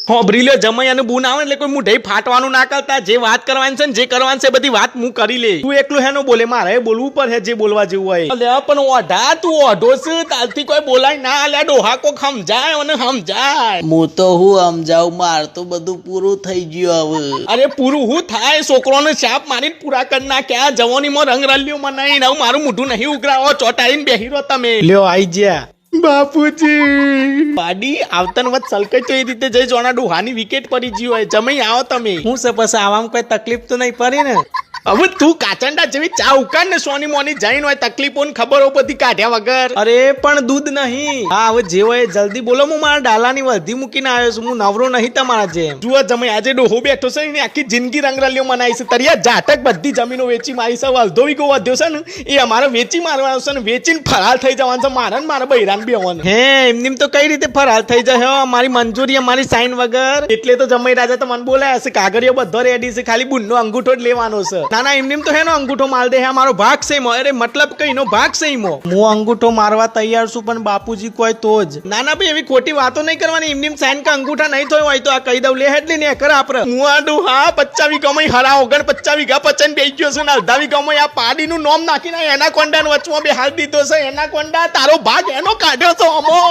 હોબરી લ્યો જમાઈ અને બૂન આવે એટલે કોઈ મુઢે ફાટવાનું ના કરતા. જે વાત કરવાની છે ને જે કરવાની છે બધી વાત હું કરી લે. તું એકલું હેનો બોલે, મારે બોલવું પડે જે બોલવા જેવું હોય. અલ્યા પણ ઓઢા તું ઓઢો છે, તાલથી કોઈ બોલાય ના. અલ્યા ડોહા કો સમજાય અને સમજાય. હું તો હું સમજાવું, માર તો બધું પૂરું થઈ ગયું હવે. અરે પૂરું હું થાય, છોકરોને ચાપ મારીને પૂરા કરી નાખ્યા. જવાનીમાં રંગ રલ્યો મને નવું, મારું મોઢું નહીં ઉઘરાવો, ચોટાડીને બેહી રહો તમે. લ્યો આઈ જ્યા બાપુજી. પાડી આવતન વત સલકઈ તો એ રીતે જઈ જોણા ડોહાની વિકેટ પડી ગઈ હોય. જમાઈ આવો તમે. હું છે પછી આવામાં કોઈ તકલીફ તો નહીં પડી ને? હવે તું કાચંડા જેવી ચા ઉકાળ ને સોની મોની જઈને હોય તકલીફો ખબરો બધી કાઢ્યા વગર. અરે પણ દૂધ નહીં. હા હવે જે હોય જલ્દી બોલો, હું મારા ડાલાની વર્ધી મૂકીને આવ્યો છું. હું નવરો નહીં તમારા જેમ. જુઓ જમાઈ આજે ડોહો બેઠો છે ને આખી જિંદગી રંગરલિયો મનાઈ છે. તરિયા ઝાટક બધી જમીનો વેચી મારી છે. અડધો વીઘો વધ્યો છે ને એ અમારે વેચી મારવાનો છે ને વેચીને ફરાર થઈ જવાનું છે. મારે ને મારા બૈરાન બેવાનું. હે એમની તો કઈ રીતે ફરાર થઈ જાય? મારી મંજૂરી અમારી સાઈન વગર. એટલે તો જમાઈ રાજા તો મને બોલાયા છે. કાગળિયો બધો રેડી છે, ખાલી બુનનો અંગૂઠો જ લેવાનો છે. ના એમની તો હેનો અંગૂઠો માલ દે. મારો ભાગ છે. અરે મતલબ કઈનો ભાગ છે. હું અંગૂઠો મારવા તૈયાર છું, પણ બાપુજી કોઈ તો જ. ના ભાઈ એવી ખોટી વાતો નહીં કરવાની. એમની સાઈન કે અંગૂઠા નહીં થયો હોય તો આ કહી દઉં. લે હેડલી ને કર આપડે. હું આડું હા 50 વીઘામાં હરા 49 વીઘા પચન બેસી ગયો છે ને અડધા વીઘામાં આ પાડીનું નોમ નાખીને એના કોંડા વચમાં બેહાડી દીધો છે. એના કોંડા તારો ભાગ એનો કાઢ્યો છો અમો.